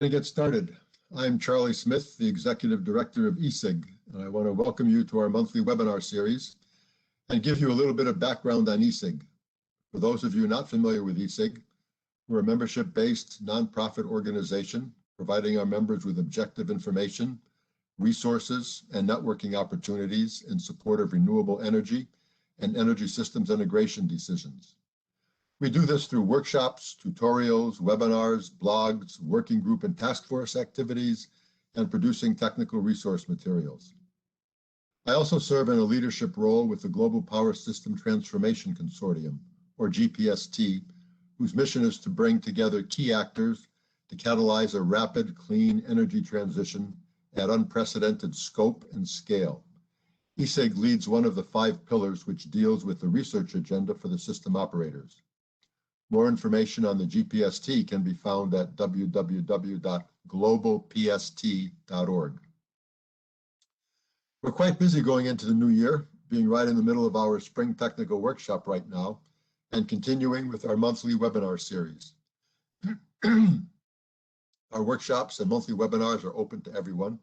To get started, I'm Charlie Smith, the Executive Director of ESIG, and I want to welcome you to our monthly webinar series and give you a little bit of background on ESIG. For those of you not familiar with ESIG, we're a membership-based nonprofit organization providing our members with objective information, resources, and networking opportunities in support of renewable energy and energy systems integration decisions. We do this through workshops, tutorials, webinars, blogs, working group and task force activities, and producing technical resource materials. I also serve in a leadership role with the Global Power System Transformation Consortium, or GPST, whose mission is to bring together key actors to catalyze a rapid, clean energy transition at unprecedented scope and scale. ESIG leads one of the 5 pillars which deals with the research agenda for the system operators. More information on the GPST can be found at www.globalpst.org. We're quite busy going into the new year, being right in the middle of our spring technical workshop right now, and continuing with our monthly webinar series. Our workshops and monthly webinars are open to everyone,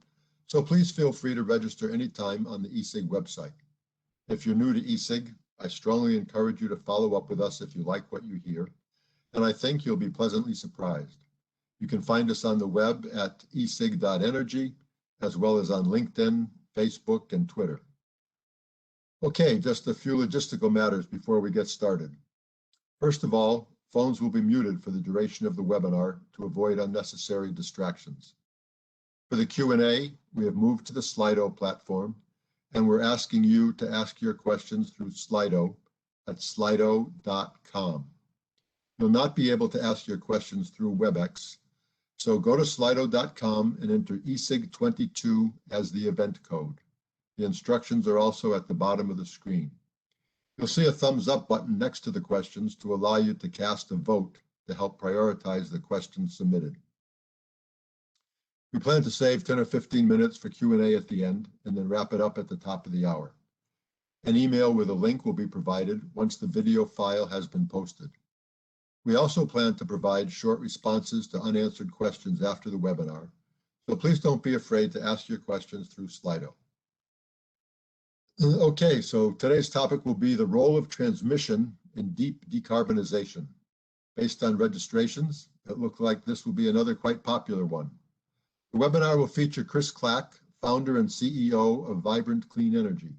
so please feel free to register anytime on the ESIG website. If you're new to ESIG, I strongly encourage you to follow up with us if you like what you hear, and I think you'll be pleasantly surprised. You can find us on the web at esig.energy, as well as on LinkedIn, Facebook, and Twitter. Okay, just a few logistical matters before we get started. First of all, phones will be muted for the duration of the webinar to avoid unnecessary distractions. For the Q&A, we have moved to the Slido platform, and we're asking you to ask your questions through Slido at slido.com. You'll not be able to ask your questions through WebEx, so go to slido.com and enter ESIG22 as the event code. The instructions are also at the bottom of the screen. You'll see a thumbs up button next to the questions to allow you to cast a vote to help prioritize the questions submitted. We plan to save 10 or 15 minutes for Q&A at the end and then wrap it up at the top of the hour. An email with a link will be provided once the video file has been posted. We also plan to provide short responses to unanswered questions after the webinar, so please don't be afraid to ask your questions through Slido. Okay, so today's topic will be the role of transmission in deep decarbonization. Based on registrations, it looks like this will be another quite popular one. The webinar will feature Chris Clack, founder and CEO of Vibrant Clean Energy.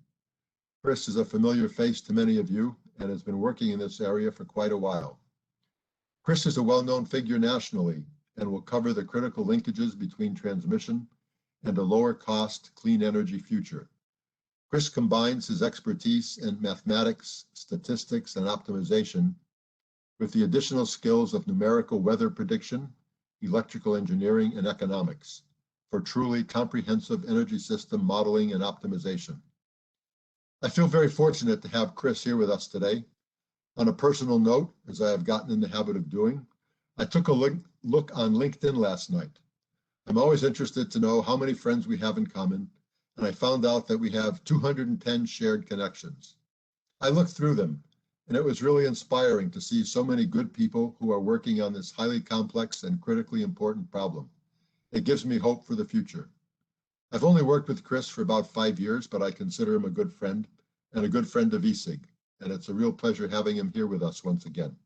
Chris is a familiar face to many of you and has been working in this area for quite a while. Chris is a well-known figure nationally and will cover the critical linkages between transmission and a lower-cost clean energy future. Chris combines his expertise in mathematics, statistics, and optimization with the additional skills of numerical weather prediction, electrical engineering, and economics for truly comprehensive energy system modeling and optimization. I feel very fortunate to have Chris here with us today. On a personal note, as I have gotten in the habit of doing, I took a look on LinkedIn last night. I'm always interested to know how many friends we have in common, and I found out that we have 210 shared connections. I looked through them, and it was really inspiring to see so many good people who are working on this highly complex and critically important problem. It gives me hope for the future. I've only worked with Chris for about 5 years, but I consider him a good friend and a good friend of ESIG, and it's a real pleasure having him here with us once again.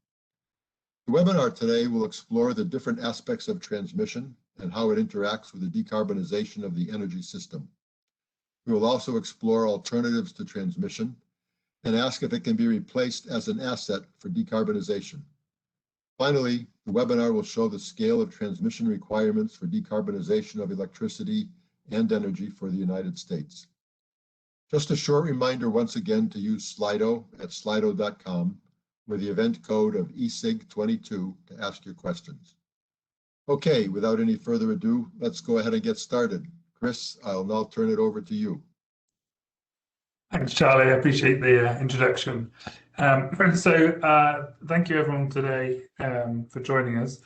The webinar today will explore the different aspects of transmission and how it interacts with the decarbonization of the energy system. We will also explore alternatives to transmission and ask if it can be replaced as an asset for decarbonization. Finally, the webinar will show the scale of transmission requirements for decarbonization of electricity and energy for the United States. Just a short reminder once again to use Slido at slido.com with the event code of ESIG22 to ask your questions. Okay, without any further ado, let's go ahead and get started. Chris, I'll now turn it over to you. Thanks, Charlie. I appreciate the introduction. Thank you everyone today for joining us.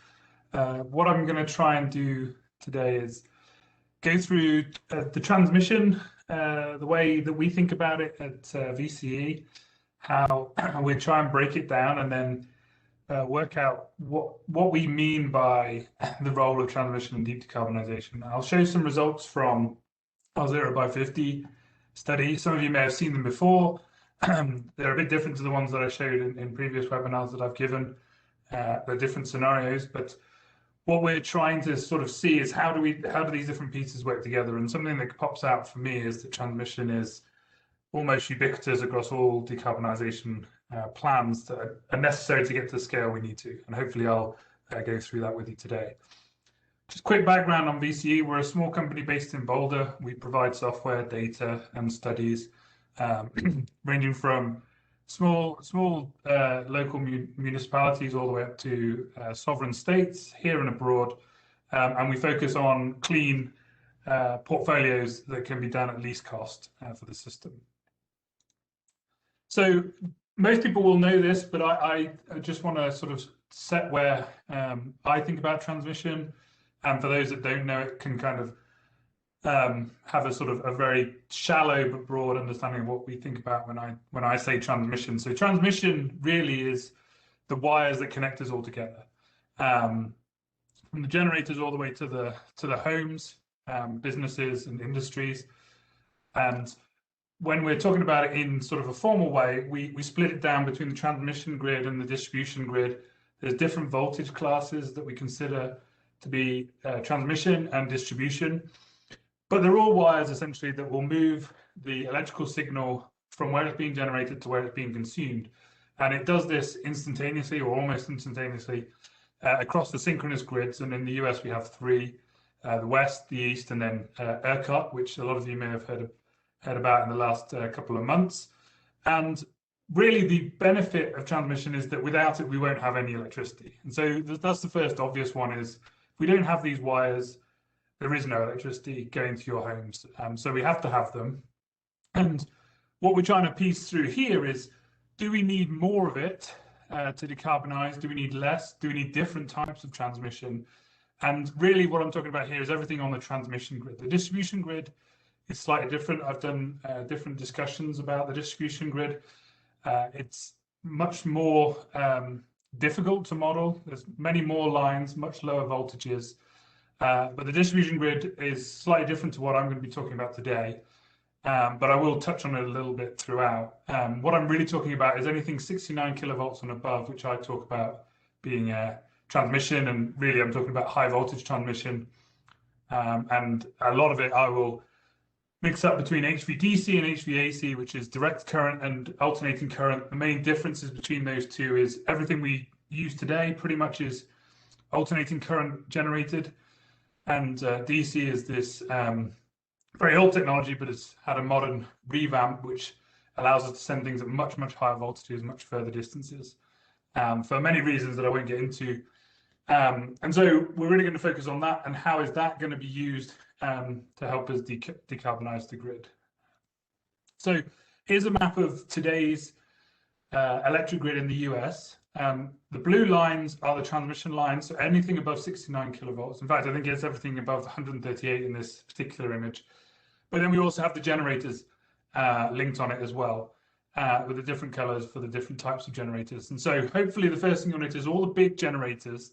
What I'm going to try and do today is go through the transmission, the way that we think about it at VCE, how we try and break it down, and then work out what we mean by the role of transmission in deep decarbonisation. I'll show some results from our 0 by 50 study. Some of you may have seen them before. They're a bit different to the ones that I showed in previous webinars that I've given. They're different scenarios, but what we're trying to sort of see is how do these different pieces work together? And something that pops out for me is that transmission is almost ubiquitous across all decarbonisation plans that are necessary to get to the scale we need to. And hopefully I'll go through that with you today. Just quick background on VCE. We're a small company based in Boulder. We provide software, data, and studies ranging from small local municipalities all the way up to sovereign states here and abroad. And we focus on clean portfolios that can be done at least cost for the system. So most people will know this, but I just want to sort of set where I think about transmission. And for those that don't know it, can kind of have a sort of a very shallow but broad understanding of what we think about when I say transmission. So transmission really is the wires that connect us all together, from the generators all the way to the homes, businesses and industries. And when we're talking about it in sort of a formal way, we split it down between the transmission grid and the distribution grid. There's different voltage classes that we consider to be transmission and distribution. But they're all wires essentially that will move the electrical signal from where it's being generated to where it's being consumed. And it does this instantaneously or almost instantaneously across the synchronous grids. And in the US, we have three, the West, the East, and then ERCOT, which a lot of you may have heard about in the last couple of months. And really the benefit of transmission is that without it, we won't have any electricity. And so that's the first obvious one is if we don't have these wires, there is no electricity going to your homes. So we have to have them. And what we're trying to piece through here is, do we need more of it to decarbonize? Do we need less? Do we need different types of transmission? And really what I'm talking about here is everything on the transmission grid. The distribution grid is slightly different. I've done different discussions about the distribution grid. It's much more difficult to model. There's many more lines, much lower voltages. But the distribution grid is slightly different to what I'm going to be talking about today. But I will touch on it a little bit throughout. What I'm really talking about is anything 69 kilovolts and above, which I talk about being transmission, and really I'm talking about high voltage transmission. And a lot of it I will mix up between HVDC and HVAC, which is direct current and alternating current. The main differences between those two is everything we use today pretty much is alternating current generated. And DC is this very old technology, but it's had a modern revamp, which allows us to send things at much, much higher voltages, much further distances, for many reasons that I won't get into. And so we're really going to focus on that and how is that going to be used to help us decarbonize the grid. So here's a map of today's electric grid in the US. The blue lines are the transmission lines, so anything above 69 kilovolts. In fact, I think it's everything above 138 in this particular image. But then we also have the generators linked on it as well, with the different colors for the different types of generators. And so hopefully the first thing you'll notice is all the big generators,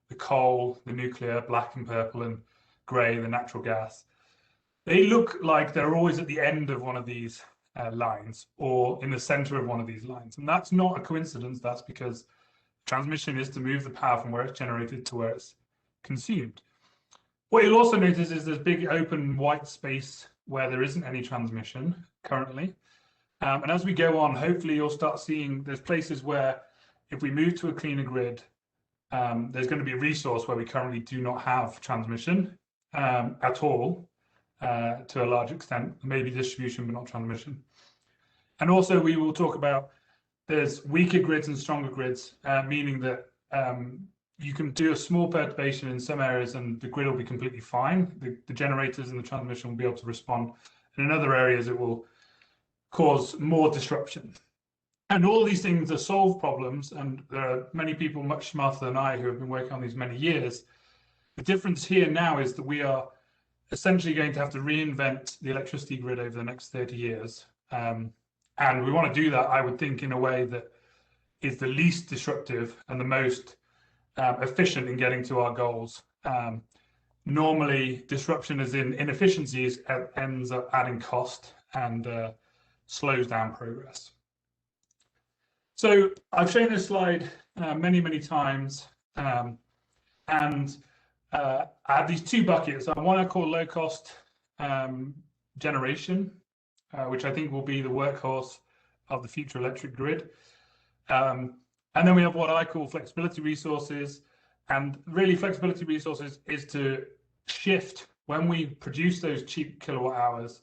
the coal, the nuclear, black and purple and gray, the natural gas, they look like they're always at the end of one of these lines or in the center of one of these lines. And that's not a coincidence. That's because transmission is to move the power from where it's generated to where it's consumed. What you'll also notice is there's big open white space where there isn't any transmission currently. And as we go on, hopefully you'll start seeing there's places where if we move to a cleaner grid, there's going to be a resource where we currently do not have transmission at all, to a large extent, maybe distribution, but not transmission. And also we will talk about there's weaker grids and stronger grids, meaning that you can do a small perturbation in some areas and the grid will be completely fine. The generators and the transmission will be able to respond. And in other areas, it will cause more disruption. And all these things are solved problems. And there are many people much smarter than I who have been working on these many years. The difference here now is that we are essentially going to have to reinvent the electricity grid over the next 30 years. And we want to do that, I would think, in a way that is the least disruptive and the most efficient in getting to our goals. Normally, disruption as in inefficiencies ends up adding cost and slows down progress. So I've shown this slide many, many times, and I have these two buckets. One I call low cost generation, which I think will be the workhorse of the future electric grid. And then we have what I call flexibility resources. And really, flexibility resources is to shift when we produce those cheap kilowatt hours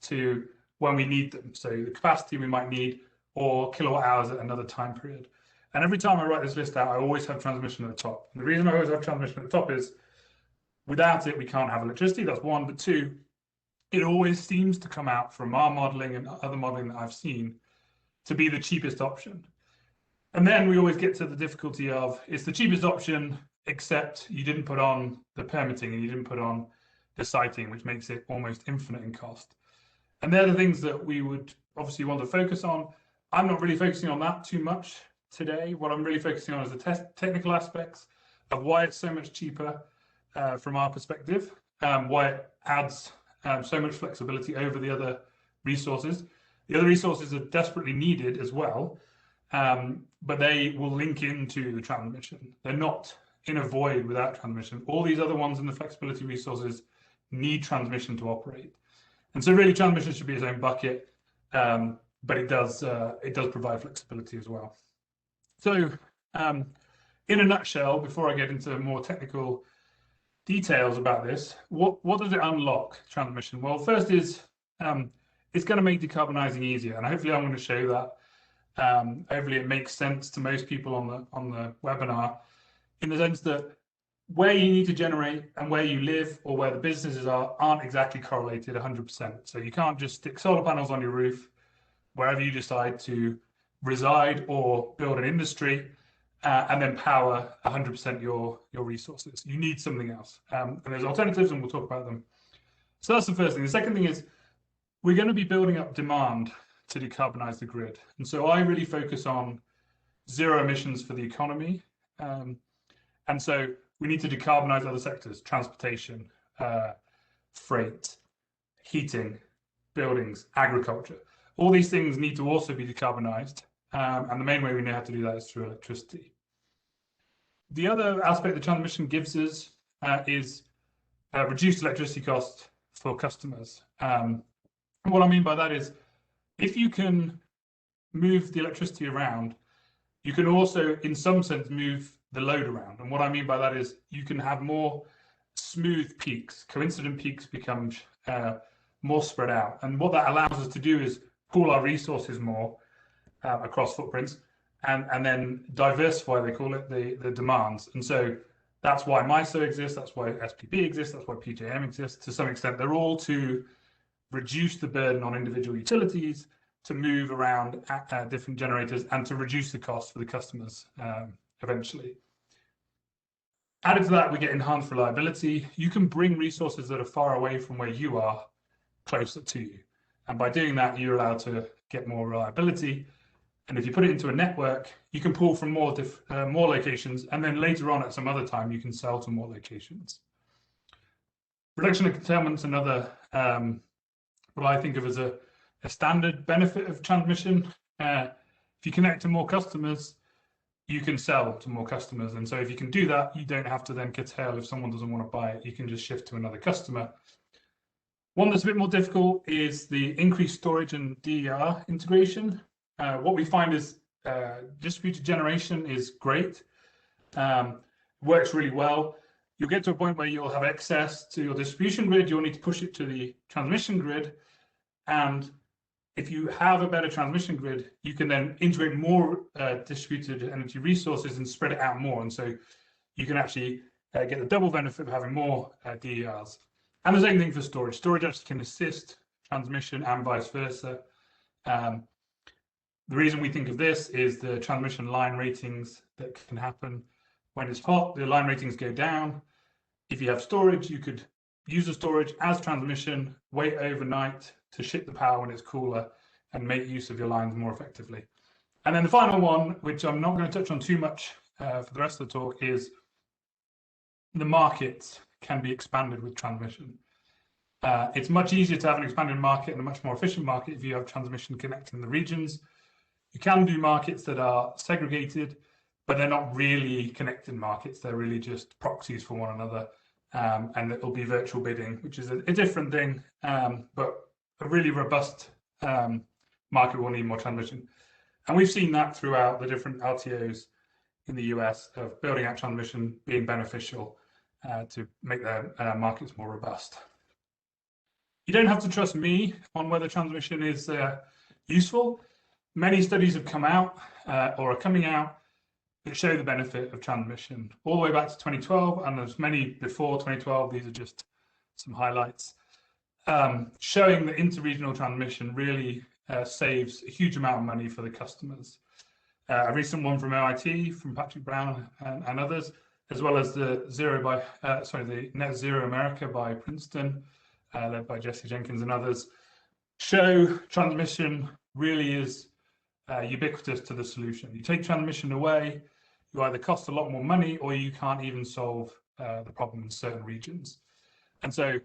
to when we need them. So the capacity we might need, or kilowatt hours at another time period. And every time I write this list out, I always have transmission at the top. And the reason I always have transmission at the top is without it, we can't have electricity. That's one. But two, it always seems to come out from our modeling and other modeling that I've seen to be the cheapest option. And then we always get to the difficulty of it's the cheapest option, except you didn't put on the permitting and you didn't put on the siting, which makes it almost infinite in cost. And they're the things that we would obviously want to focus on. I'm not really focusing on that too much today. What I'm really focusing on is the technical aspects of why it's so much cheaper from our perspective, why it adds so much flexibility over the other resources. The other resources are desperately needed as well, but they will link into the transmission. They're not in a void without transmission. All these other ones in the flexibility resources need transmission to operate. And so really transmission should be its own bucket, but it does provide flexibility as well. So in a nutshell, before I get into more technical details about this, what does it unlock, transmission? Well, first is it's going to make decarbonising easier, and hopefully I'm going to show that. Hopefully it makes sense to most people on the webinar, in the sense that where you need to generate and where you live or where the businesses aren't exactly correlated 100%. So you can't just stick solar panels on your roof wherever you decide to reside or build an industry and then power 100% your resources. You need something else. And there's alternatives, and we'll talk about them. So that's the first thing. The second thing is we're going to be building up demand to decarbonize the grid. And so I really focus on zero emissions for the economy. And so we need to decarbonize other sectors: transportation, freight, heating, buildings, agriculture. All these things need to also be decarbonized. And the main way we know how to do that is through electricity. The other aspect the transmission gives us is reduced electricity costs for customers. And what I mean by that is if you can move the electricity around, you can also, in some sense, move the load around. And what I mean by that is you can have more smooth peaks. Coincident peaks become more spread out. And what that allows us to do is pool our resources more across footprints and then diversify, they call it, the demands. And so that's why MISO exists, that's why SPP exists, that's why PJM exists to some extent. They're all to reduce the burden on individual utilities, to move around different generators, and to reduce the cost for the customers eventually. Added to that, we get enhanced reliability. You can bring resources that are far away from where you are closer to you. And by doing that, you're allowed to get more reliability. And if you put it into a network, you can pull from more locations, and then later on at some other time, you can sell to more locations. Reduction of curtailment is another, what I think of as a standard benefit of transmission. If you connect to more customers, you can sell to more customers. And so if you can do that, you don't have to then curtail if someone doesn't want to buy it. You can just shift to another customer. One that's a bit more difficult is the increased storage and DER integration. What we find is distributed generation is great, works really well. You'll get to a point where you'll have excess to your distribution grid. You'll need to push it to the transmission grid. And if you have a better transmission grid, you can then integrate more distributed energy resources and spread it out more. And so you can actually get the double benefit of having more DERs. And the same thing for storage. Storage actually can assist transmission and vice versa. The reason we think of this is the transmission line ratings that can happen when it's hot. The line ratings go down. If you have storage, you could use the storage as transmission, wait overnight to ship the power when it's cooler, and make use of your lines more effectively. And then the final one, which I'm not going to touch on too much for the rest of the talk, is the markets can be expanded with transmission. It's much easier to have an expanded market and a much more efficient market if you have transmission connecting the regions. You can do markets that are segregated, but they're not really connected markets. They're really just proxies for one another. And it'll be virtual bidding, which is a different thing, but a really robust market will need more transmission. And we've seen that throughout the different LTOs in the US of building out transmission being beneficial to make their markets more robust. You don't have to trust me on whether transmission is useful. Many studies have come out or are coming out that show the benefit of transmission all the way back to 2012, and there's many before 2012. These are just some highlights showing that interregional transmission really saves a huge amount of money for the customers. A recent one from MIT, from Patrick Brown and others, as well as the Net Zero America by Princeton, led by Jesse Jenkins and others, show transmission really is ubiquitous to the solution. You take transmission away, you either cost a lot more money or you can't even solve the problem in certain regions. And so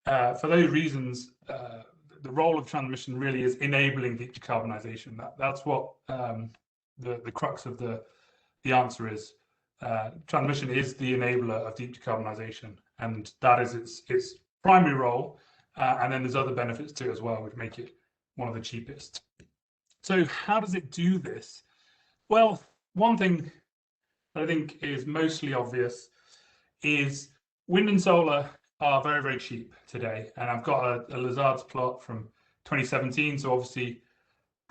for those reasons, the role of transmission really is enabling deep decarbonization. That's what the crux of the answer is. Transmission is the enabler of deep decarbonization, and that is its primary role. And then there's other benefits to it as well, which make it one of the cheapest. So how does it do this? Well, one thing that I think is mostly obvious is wind and solar are very, very cheap today. And I've got a Lazard's plot from 2017, so obviously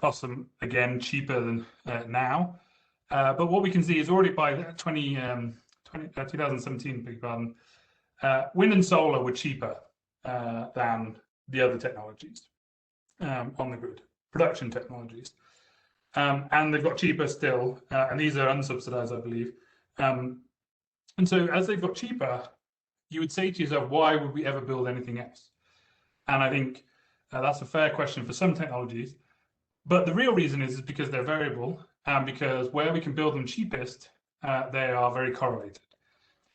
costs them, again, cheaper than now. But what we can see is already by 2017, beg your pardon, wind and solar were cheaper than the other technologies on the grid, production technologies. And they've got cheaper still, and these are unsubsidized, I believe. And so as they've got cheaper, you would say to yourself, why would we ever build anything else? And I think that's a fair question for some technologies. But the real reason is because they're variable, and because where we can build them cheapest, they are very correlated.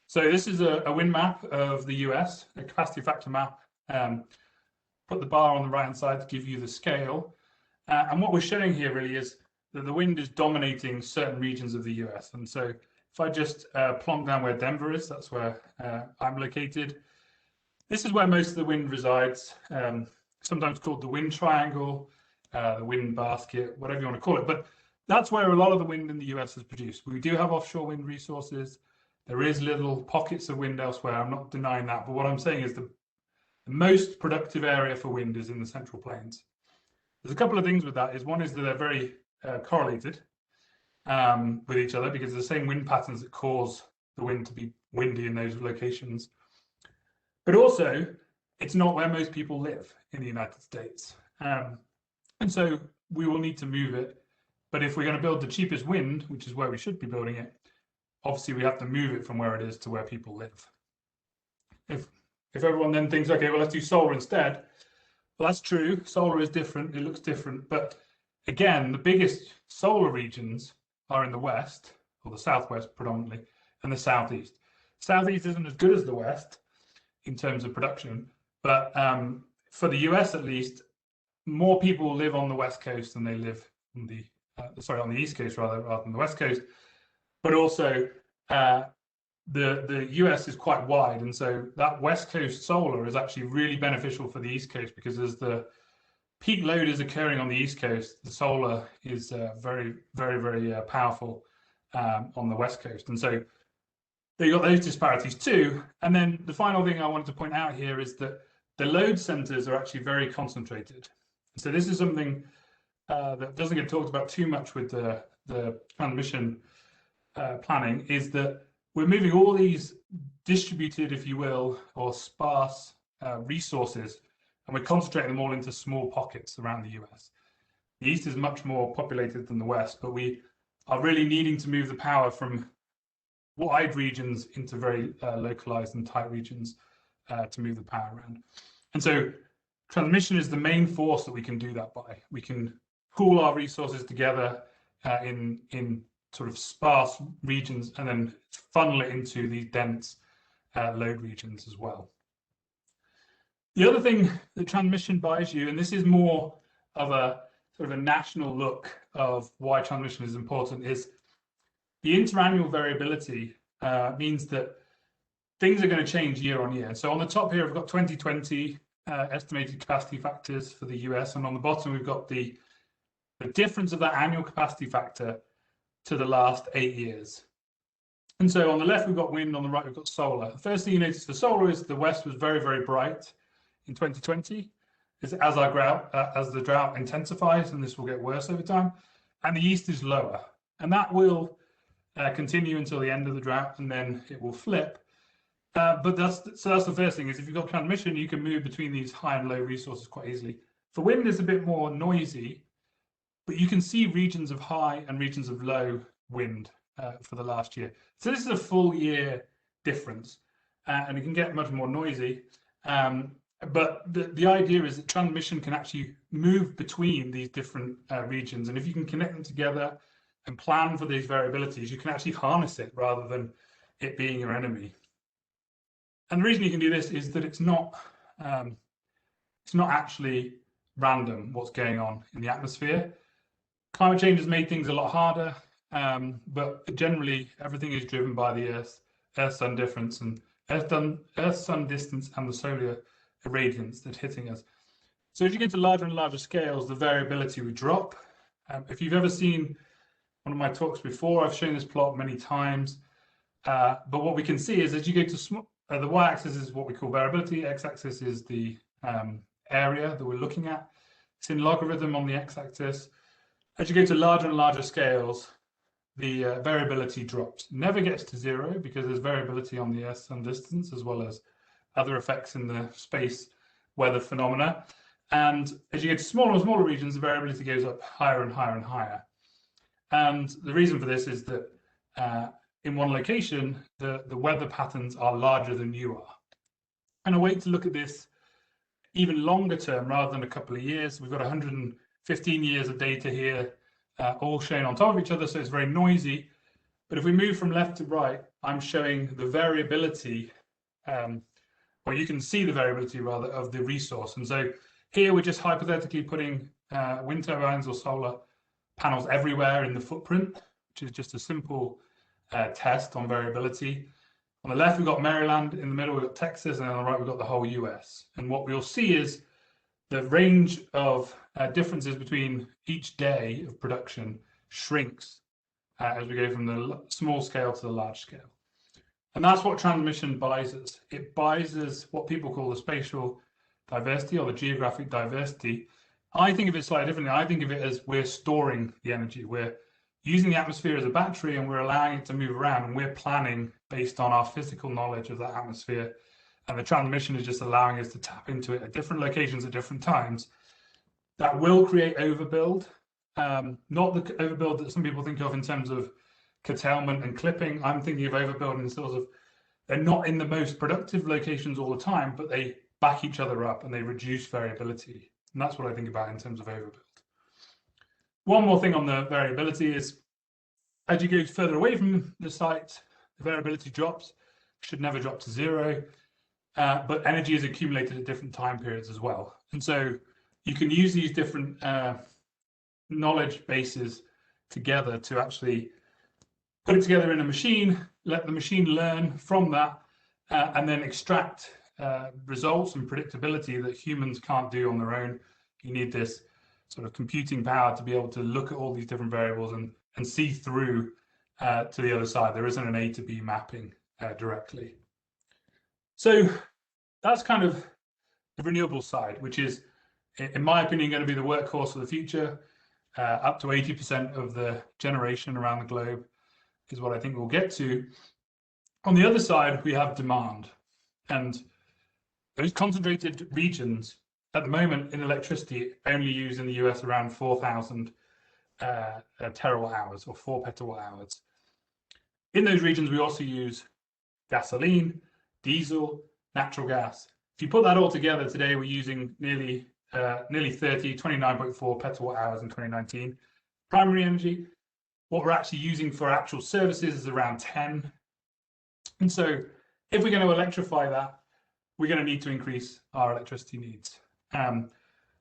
So this is a wind map of the US, a capacity factor map. Put the bar on the right-hand side to give you the scale. And what we're showing here really is that the wind is dominating certain regions of the US. And so if I just plonk down where Denver is, that's where I'm located. This is where most of the wind resides, sometimes called the wind triangle, the wind basket, whatever you want to call it. But that's where a lot of the wind in the US is produced. We do have offshore wind resources. There is little pockets of wind elsewhere. I'm not denying that. But what I'm saying is the most productive area for wind is in the Central Plains. There's a couple of things with that. One is that they're very correlated with each other because the same wind patterns that cause the wind to be windy in those locations. But also, it's not where most people live in the United States. And so we will need to move it. But if we're going to build the cheapest wind, which is where we should be building it, obviously we have to move it from where it is to where people live. If everyone then thinks, okay, well, let's do solar instead. Well, that's true. Solar is different. It looks different. But again, the biggest solar regions are in the west, or the southwest predominantly, and the southeast. Southeast isn't as good as the west in terms of production, but for the US at least, more people live on the west coast than they live on the on the east coast rather than the west coast. But also, the US is quite wide, and so that west coast solar is actually really beneficial for the east coast because as the peak load is occurring on the east coast, the solar is very, very, very powerful on the west coast. And so you've got those disparities too. And then the final thing I wanted to point out here is that the load centers are actually very concentrated. So this is something that doesn't get talked about too much with the transmission planning, is that we're moving all these distributed, if you will, or sparse resources, and we're concentrating them all into small pockets around the US. The East is much more populated than the West, but we are really needing to move the power from wide regions into very localized and tight regions to move the power around. And so transmission is the main force that we can do that by. We can pool our resources together in sort of sparse regions and then funnel it into these dense load regions as well. The other thing that transmission buys you, and this is more of a sort of a national look of why transmission is important, is the interannual variability means that things are going to change year on year. So on the top here, I've got 2020 estimated capacity factors for the US, and on the bottom, we've got the difference of that annual capacity factor to the last 8 years. And so on the left, we've got wind, on the right, we've got solar. The first thing you notice for solar is the west was very, very bright in 2020. As the drought intensifies, and this will get worse over time, and the east is lower. And that will continue until the end of the drought, and then it will flip. But that's the first thing, is if you've got transmission, you can move between these high and low resources quite easily. For wind, it's a bit more noisy, but you can see regions of high and regions of low wind for the last year. So this is a full year difference, and it can get much more noisy. But the idea is that transmission can actually move between these different regions, and if you can connect them together and plan for these variabilities, you can actually harness it rather than it being your enemy. And the reason you can do this is that it's not actually random what's going on in the atmosphere. Climate change has made things a lot harder, but generally everything is driven by the Earth-Sun difference and Earth-Sun distance and the solar irradiance that's hitting us. So as you get to larger and larger scales, the variability would drop. If you've ever seen one of my talks before, I've shown this plot many times. But what we can see is as you go to small, the y-axis is what we call variability, x-axis is the area that we're looking at. It's in logarithm on the x-axis. As you go to larger and larger scales, the variability drops. It never gets to zero because there's variability on the Earth-Sun distance as well as other effects in the space weather phenomena. And as you get to smaller and smaller regions, the variability goes up higher and higher and higher. And the reason for this is that in one location, the weather patterns are larger than you are. And a way to look at this even longer term rather than a couple of years, we've got 115 years of data here, all shown on top of each other, so it's very noisy. But if we move from left to right, I'm showing the variability, or you can see the variability rather of the resource. And so here we're just hypothetically putting wind turbines or solar panels everywhere in the footprint, which is just a simple test on variability. On the left, we've got Maryland, in the middle, we've got Texas, and on the right, we've got the whole US. And what we'll see is the range of differences between each day of production shrinks as we go from the small scale to the large scale. And that's what transmission buys us. It buys us what people call the spatial diversity or the geographic diversity. I think of it slightly differently. I think of it as we're storing the energy. We're using the atmosphere as a battery and we're allowing it to move around, and we're planning based on our physical knowledge of that atmosphere. And the transmission is just allowing us to tap into it at different locations at different times. That will create overbuild, not the overbuild that some people think of in terms of curtailment and clipping. I'm thinking of overbuild in sort of, they're not in the most productive locations all the time, but they back each other up and they reduce variability. And that's what I think about in terms of overbuild. One more thing on the variability is, as you go further away from the site, the variability drops. Should never drop to zero, but energy is accumulated at different time periods as well. And so you can use these different knowledge bases together to actually put it together in a machine, let the machine learn from that, and then extract results and predictability that humans can't do on their own. You need this sort of computing power to be able to look at all these different variables and see through to the other side. There isn't an A to B mapping directly. So that's kind of the renewable side, which is, in my opinion, going to be the workhorse of the future. Up to 80% of the generation around the globe is what I think we'll get to. On the other side, we have demand. And those concentrated regions at the moment in electricity only use in the US around 4,000 terawatt hours or 4 petawatt hours. In those regions, we also use gasoline, diesel, natural gas. If you put that all together today, we're using nearly 29.4 petawatt hours in 2019. Primary energy, What we're actually using for actual services is around 10. And so if we're going to electrify that, we're going to need to increase our electricity needs.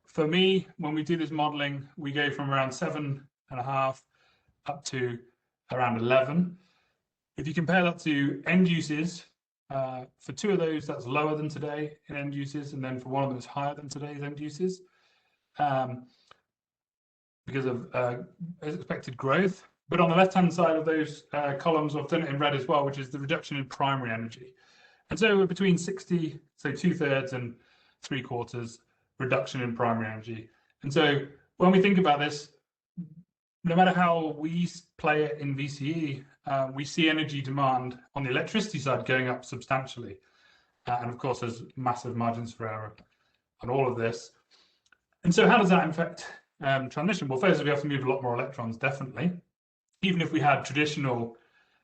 For me, when we do this modeling, we go from around 7.5 up to around 11. If you compare that to end uses, for 2 of those, that's lower than today in end uses, and then for 1 of them, it's higher than today's end uses because of expected growth. But on the left-hand side of those columns, I've done it in red as well, which is the reduction in primary energy. And so we're between 60, so 2/3 and 3/4 reduction in primary energy. And so when we think about this, no matter how we play it in VCE, we see energy demand on the electricity side going up substantially. And of course, there's massive margins for error on all of this. And so how does that affect transmission? Well, first, we have to move a lot more electrons, definitely. Even if we had traditional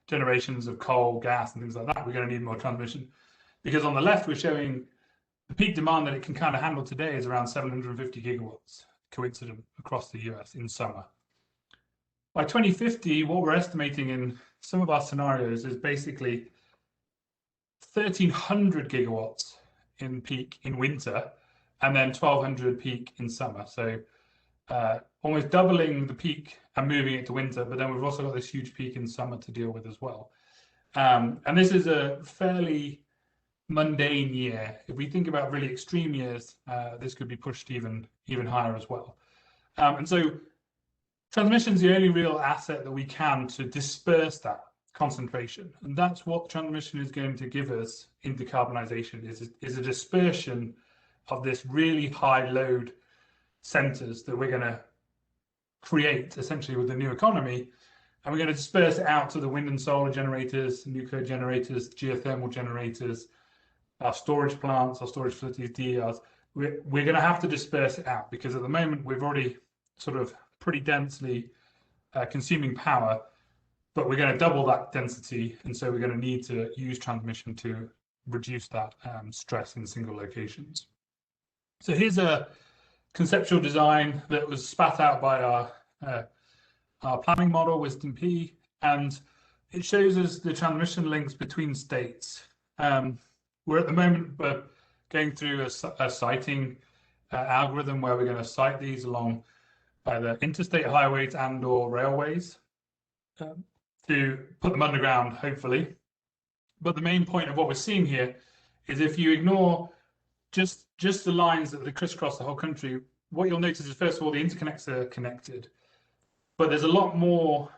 generations of coal, gas, and things like that, we're going to need more transmission. Because on the left, we're showing the peak demand that it can kind of handle today is around 750 gigawatts, coincident across the US in summer. By 2050, what we're estimating in some of our scenarios is basically 1,300 gigawatts in peak in winter, and then 1,200 peak in summer. So almost doubling the peak and moving it to winter, but then we've also got this huge peak in summer to deal with as well. And this is a fairly mundane year. If we think about really extreme years, this could be pushed even higher as well. And so transmission is the only real asset that we can to disperse that concentration. And that's what transmission is going to give us in decarbonisation, is a dispersion of this really high load centres that we're going to create essentially with the new economy, and we're going to disperse it out to the wind and solar generators, nuclear generators, geothermal generators, our storage plants, our storage facilities, DERs. We're going to have to disperse it out because at the moment we've already sort of pretty densely consuming power, but we're going to double that density, and so we're going to need to use transmission to reduce that stress in single locations. So here's a conceptual design that was spat out by our planning model, Wisdom P, and it shows us the transmission links between states. We're at the moment going through a siting algorithm where we're going to site these along either interstate highways and or railways to put them underground, hopefully. But the main point of what we're seeing here is if you ignore just the lines that crisscross the whole country, what you'll notice is, first of all, the interconnects are connected, but there's a lot more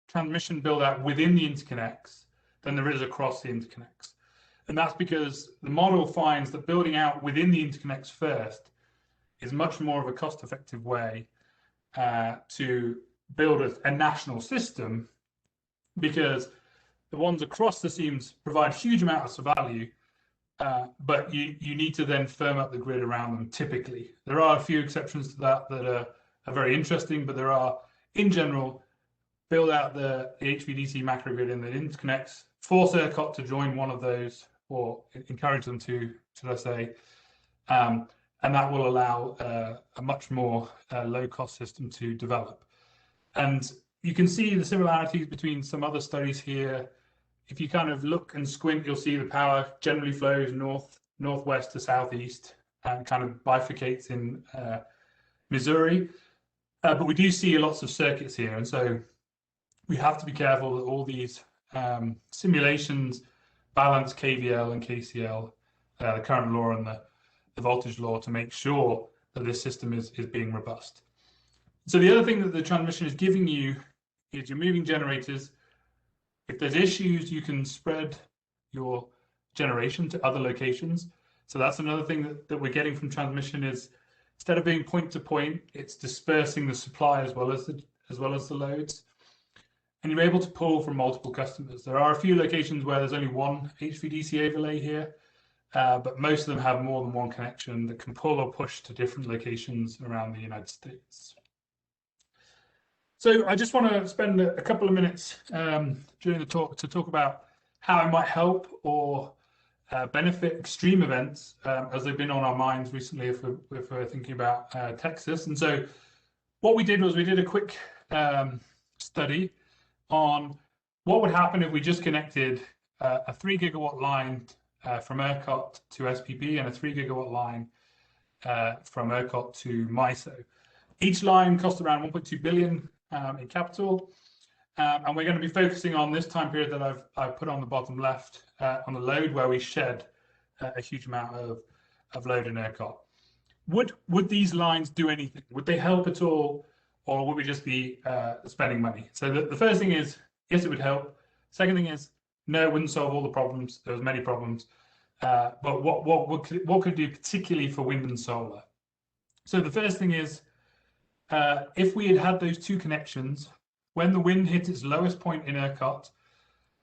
transmission build out within the interconnects than there is across the interconnects. And that's because the model finds that building out within the interconnects first is much more of a cost-effective way to build a national system, because the ones across the seams provide huge amounts of value, but you need to then firm up the grid around them typically. There are a few exceptions to that are very interesting, but there are, in general, build out the HVDC macrogrid in the interconnects, force ERCOT to join one of those, or encourage them to, should I say, and that will allow a much more low-cost system to develop. And you can see the similarities between some other studies here. If you kind of look and squint, you'll see the power generally flows northwest to southeast and kind of bifurcates in Missouri. But we do see lots of circuits here. And so we have to be careful that all these simulations balance KVL and KCL, the current law and the voltage law, to make sure that this system is being robust. So the other thing that the transmission is giving you is you're moving generators. If there's issues, you can spread your generation to other locations. So that's another thing that we're getting from transmission, is instead of being point to point, it's dispersing the supply as well as the loads. And you're able to pull from multiple customers. There are a few locations where there's only one HVDC overlay here, but most of them have more than one connection that can pull or push to different locations around the United States. So I just want to spend a couple of minutes during the talk to talk about how it might help or benefit extreme events, as they've been on our minds recently if we're thinking about Texas. And so what we did was we did a quick study on what would happen if we just connected a 3 gigawatt line from ERCOT to SPP and a 3 gigawatt line from ERCOT to MISO. Each line cost around 1.2 billion in capital, and we're going to be focusing on this time period that I've put on the bottom left on the load, where we shed a huge amount of load in ERCOT. Would these lines do anything? Would they help at all, or would we just be spending money? So the first thing is, yes, it would help. Second thing is, no, it wouldn't solve all the problems. There's many problems. But what could it do particularly for wind and solar? So the first thing is, if we had had those two connections, when the wind hit its lowest point in ERCOT,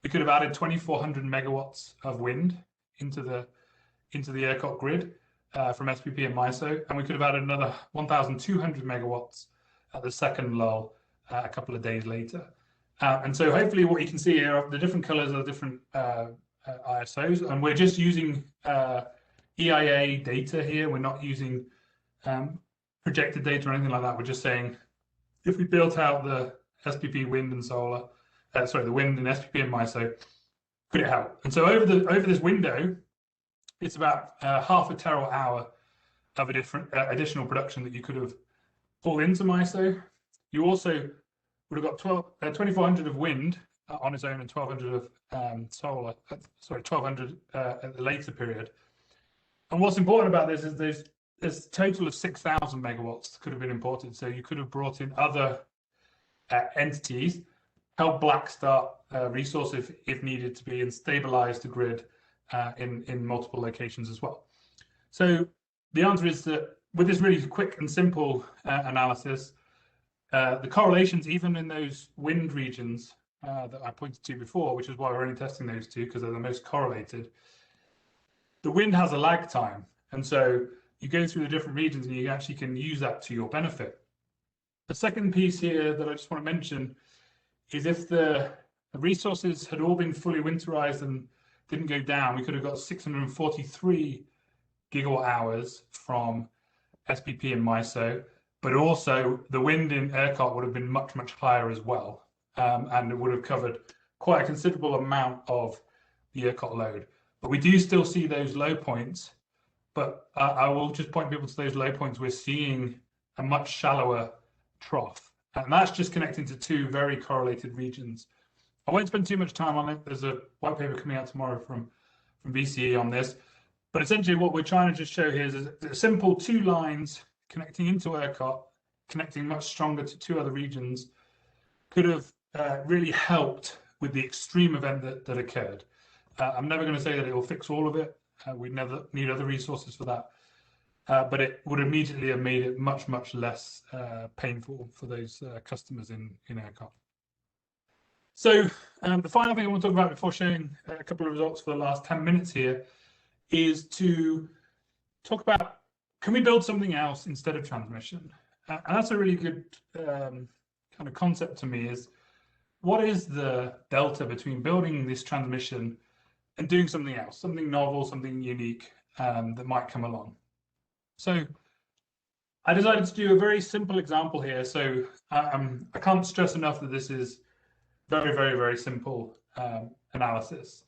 we could have added 2,400 megawatts of wind into the ERCOT grid from SPP and MISO, and we could have added another 1,200 megawatts at the second lull a couple of days later. And so hopefully what you can see here are the different colors of the different ISOs, and we're just using EIA data here. We're not using projected data or anything like that. We're just saying, if we built out the SPP wind and solar, the wind and SPP and MISO, could it help? And so over this window, it's about half a terawatt hour of a different additional production that you could have pulled into MISO. You also would have got 2,400 of wind on its own and 1,200 of solar. 1,200 at the later period. And what's important about this is there's a total of 6,000 megawatts that could have been imported. So you could have brought in other entities, help blackstart resource if needed to be, and stabilize the grid in multiple locations as well. So the answer is that with this really quick and simple analysis, the correlations, even in those wind regions that I pointed to before, which is why we're only testing those two because they're the most correlated, the wind has a lag time. And so you go through the different regions and you actually can use that to your benefit. The second piece here that I just want to mention is if the resources had all been fully winterized and didn't go down, we could have got 643 gigawatt hours from SPP and MISO, but also the wind in ERCOT would have been much, much higher as well. And it would have covered quite a considerable amount of the ERCOT load. But we do still see those low points, but I will just point people to those low points. We're seeing a much shallower trough, and that's just connecting to two very correlated regions. I won't spend too much time on it. There's a white paper coming out tomorrow from VCE on this, but essentially what we're trying to just show here is a simple two lines connecting into ERCOT, connecting much stronger to two other regions, could have really helped with the extreme event that occurred. I'm never going to say that it will fix all of it. We never need other resources for that. But it would immediately have made it much, much less painful for those customers in ERCOT. So the final thing I want to talk about before sharing a couple of results for the last 10 minutes here is to talk about, can we build something else instead of transmission? And that's a really good kind of concept to me, is what is the delta between building this transmission and doing something else, something novel, something unique that might come along. So I decided to do a very simple example here. So I can't stress enough that this is very, very, very simple analysis,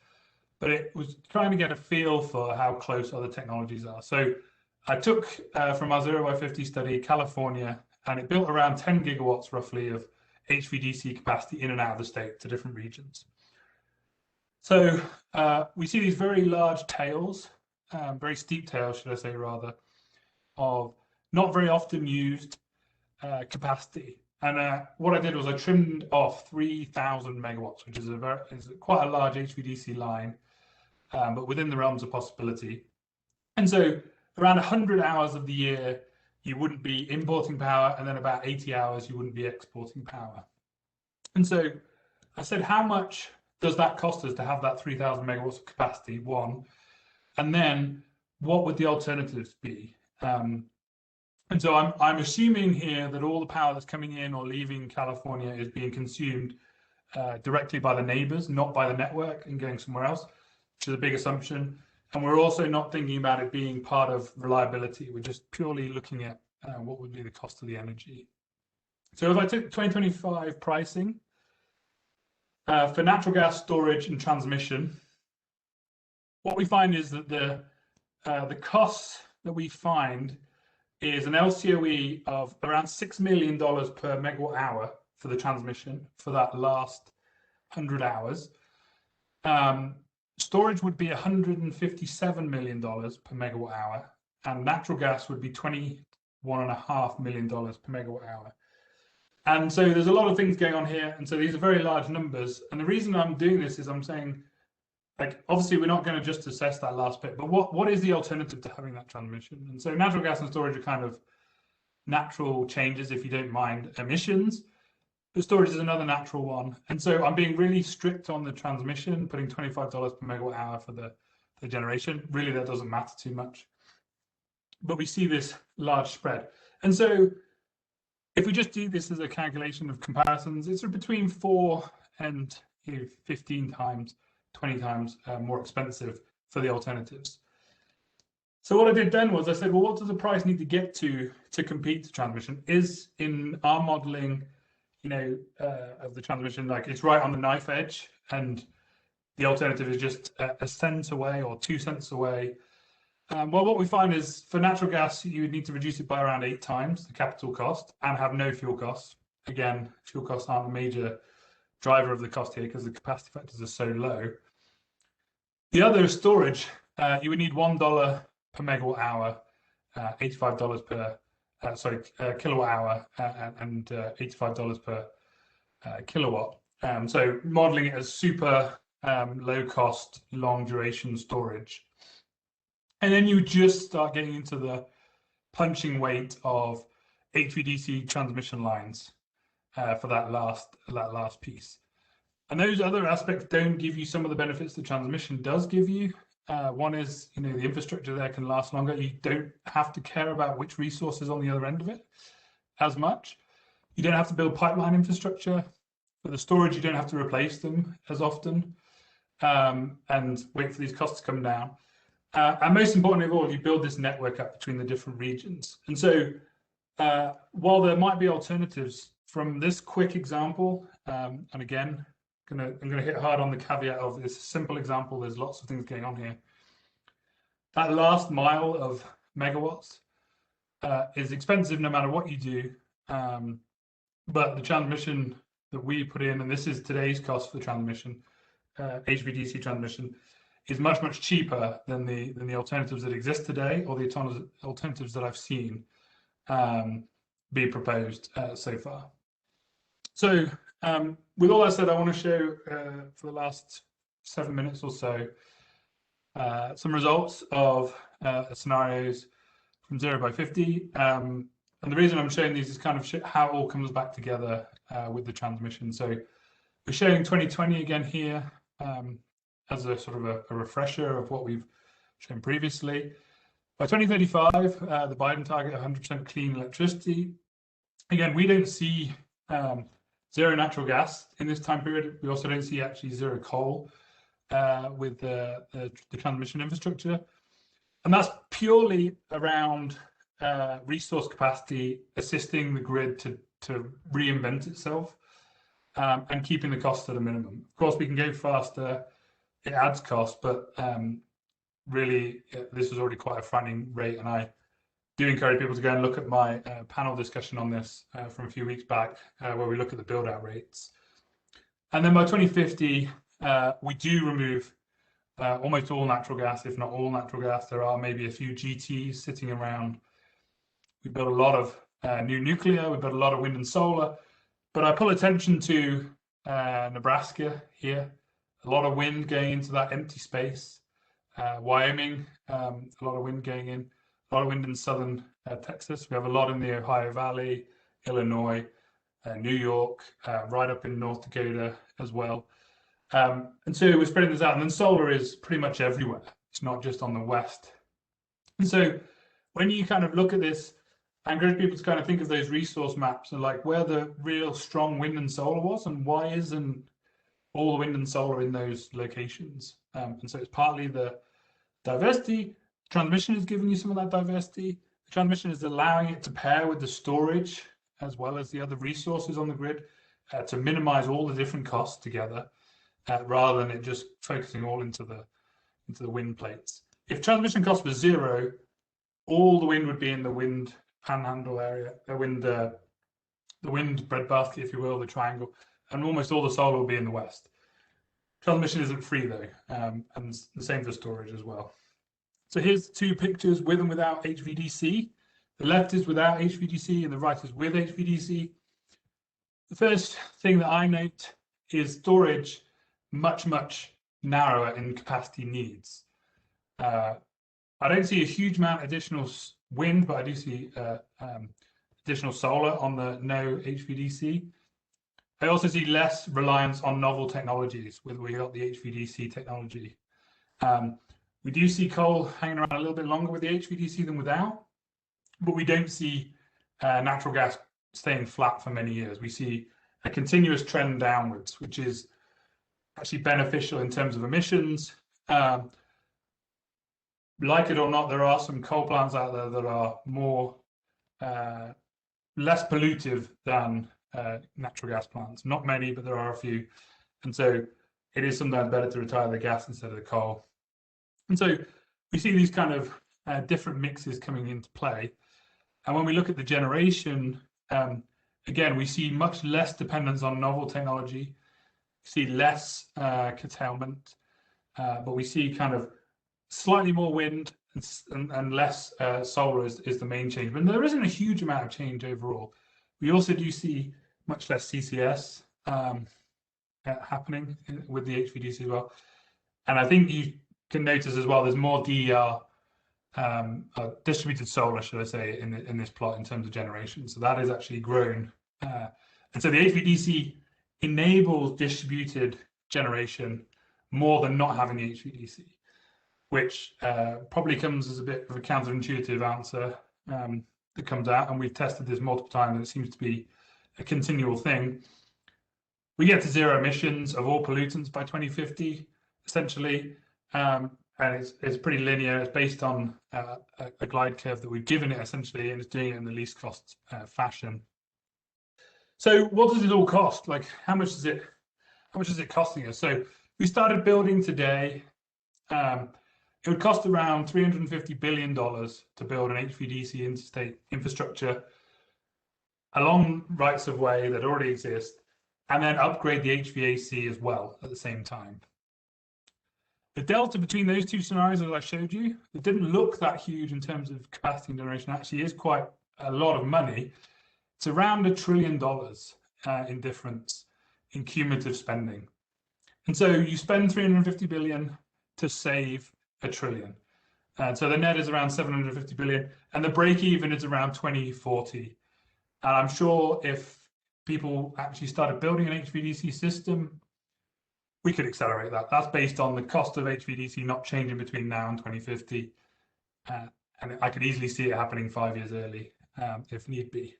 but it was trying to get a feel for how close other technologies are. So I took from our 0x50 study, California, and it built around 10 gigawatts roughly of HVDC capacity in and out of the state to different regions. So we see these very large tails, very steep tails, should I say rather, of not very often used capacity. And what I did was I trimmed off 3,000 megawatts, which is quite a large HVDC line, but within the realms of possibility. And so around 100 hours of the year, you wouldn't be importing power, and then about 80 hours, you wouldn't be exporting power. And so I said, how much does that cost us to have that 3,000 megawatts of capacity, one? And then what would the alternatives be? And so I'm assuming here that all the power that's coming in or leaving California is being consumed directly by the neighbors, not by the network and going somewhere else, which is a big assumption. And we're also not thinking about it being part of reliability. We're just purely looking at what would be the cost of the energy. So if I took 2025 pricing For natural gas storage and transmission, what we find is that the costs that we find is an LCOE of around $6 million per megawatt hour for the transmission for that last 100 hours. Storage would be $157 million per megawatt hour, and natural gas would be $21.5 million per megawatt hour. And so there's a lot of things going on here, and so these are very large numbers. And the reason I'm doing this is I'm saying, like, obviously we're not going to just assess that last bit, but what is the alternative to having that transmission? And so natural gas and storage are kind of natural changes, if you don't mind emissions, but storage is another natural one. And so I'm being really strict on the transmission, putting $25 per megawatt hour for the generation. Really, that doesn't matter too much, but we see this large spread. And so if we just do this as a calculation of comparisons, it's between 4 and 15 times, 20 times more expensive for the alternatives. So what I did then was I said, well, what does the price need to get to compete to transmission? Is in our modeling, of the transmission, like it's right on the knife edge, and the alternative is just a cent away or 2 cents away. Well, what we find is for natural gas, you would need to reduce it by around 8 times the capital cost and have no fuel costs. Again, fuel costs aren't a major driver of the cost here because the capacity factors are so low. The other is storage. You would need $1 per megawatt hour, $85 per kilowatt hour, and $85 per kilowatt. So modeling it as super low cost, long duration storage. And then you just start getting into the punching weight of HVDC transmission lines for that last piece. And those other aspects don't give you some of the benefits that transmission does give you. One is, the infrastructure there can last longer. You don't have to care about which resource is on the other end of it as much. You don't have to build pipeline infrastructure. For the storage, you don't have to replace them as often and wait for these costs to come down. And most importantly of all, you build this network up between the different regions. And so while there might be alternatives from this quick example, and again, I'm gonna hit hard on the caveat of this simple example, there's lots of things going on here. That last mile of megawatts is expensive no matter what you do, but the transmission that we put in, and this is today's cost for transmission, HVDC transmission, is much, much cheaper than the alternatives that exist today, or the alternatives that I've seen be proposed so far. So with all that said, I want to show for the last 7 minutes or so some results of scenarios from 0 by 50. And the reason I'm showing these is kind of how it all comes back together with the transmission. So we're showing 2020 again here as a sort of a refresher of what we've shown previously. By 2035, the Biden target 100% clean electricity. Again, we don't see zero natural gas in this time period. We also don't see actually zero coal with the transmission infrastructure. And that's purely around resource capacity, assisting the grid to reinvent itself and keeping the costs at a minimum. Of course, we can go faster. It adds cost, but really, this is already quite a frightening rate. And I do encourage people to go and look at my panel discussion on this from a few weeks back, where we look at the build-out rates. And then by 2050, we do remove almost all natural gas, if not all natural gas. There are maybe a few GTs sitting around. We built a lot of new nuclear. We built a lot of wind and solar. But I pull attention to Nebraska here. A lot of wind going into that empty space. Wyoming, a lot of wind going in. A lot of wind in southern Texas. We have a lot in the Ohio Valley, Illinois, New York, right up in North Dakota as well. And so we're spreading this out. And then solar is pretty much everywhere. It's not just on the west. And so when you kind of look at this, I encourage people to kind of think of those resource maps and like where the real strong wind and solar was and why isn't all the wind and solar in those locations. And so it's partly the diversity. Transmission is giving you some of that diversity. The transmission is allowing it to pair with the storage as well as the other resources on the grid. to minimize all the different costs together, rather than it just focusing all into the wind plates. If transmission costs were zero, all the wind would be in the wind panhandle area, the wind breadbasket, if you will, the triangle, and almost all the solar will be in the west. Transmission isn't free though, and the same for storage as well. So here's two pictures with and without HVDC. The left is without HVDC and the right is with HVDC. The first thing that I note is storage much, much narrower in capacity needs. I don't see a huge amount additional wind, but I do see additional solar on the no HVDC. I also see less reliance on novel technologies with we got the HVDC technology. We do see coal hanging around a little bit longer with the HVDC than without, but we don't see natural gas staying flat for many years. We see a continuous trend downwards, which is actually beneficial in terms of emissions. Like it or not, there are some coal plants out there that are more less pollutive than natural gas plants. Not many, but there are a few. And so it is sometimes better to retire the gas instead of the coal. And so we see these kind of different mixes coming into play. And when we look at the generation, again, we see much less dependence on novel technology, we see less curtailment, but we see kind of slightly more wind and less solar is the main change. But there isn't a huge amount of change overall. We also do see much less CCS happening with the HVDC as well. And I think you can notice as well, there's more DER, distributed solar, should I say, in this plot in terms of generation. So that is actually grown. And so the HVDC enables distributed generation more than not having the HVDC, which probably comes as a bit of a counterintuitive answer that comes out. And we've tested this multiple times, and it seems to be a continual thing. We get to zero emissions of all pollutants by 2050, essentially. And it's pretty linear. It's based on a glide curve that we've given it, essentially, and it's doing it in the least cost fashion. So what does it all cost? Like, how much is it costing us? So we started building today. It would cost around $350 billion to build an HVDC interstate infrastructure along rights of way that already exist, and then upgrade the HVAC as well at the same time. The delta between those two scenarios that I showed you, it didn't look that huge in terms of capacity and generation, actually is quite a lot of money. It's around $1 trillion in difference in cumulative spending. And so you spend 350 billion to save $1 trillion. And so the net is around 750 billion, and the break even is around 2040. And I'm sure if people actually started building an HVDC system, we could accelerate that. That's based on the cost of HVDC not changing between now and 2050. And I could easily see it happening 5 years early if need be.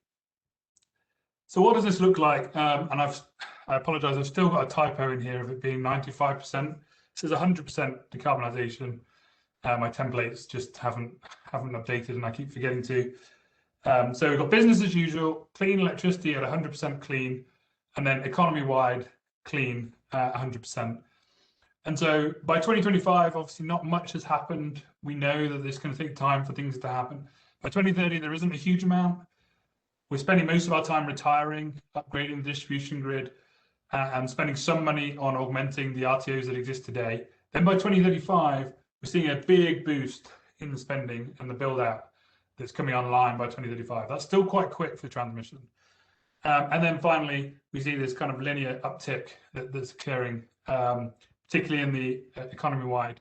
So what does this look like? And I apologize, I've still got a typo in here of it being 95%. It says 100% decarbonisation. My templates just haven't updated, and I keep forgetting to. So we've got business as usual, clean electricity at 100% clean, and then economy-wide clean 100%. And so by 2025, obviously not much has happened. We know that it's going to take time for things to happen. By 2030, there isn't a huge amount. We're spending most of our time retiring, upgrading the distribution grid, and spending some money on augmenting the RTOs that exist today. Then by 2035, we're seeing a big boost in the spending and the build out that's coming online by 2035. That's still quite quick for transmission. And then finally, we see this kind of linear uptick that's occurring, particularly in the economy-wide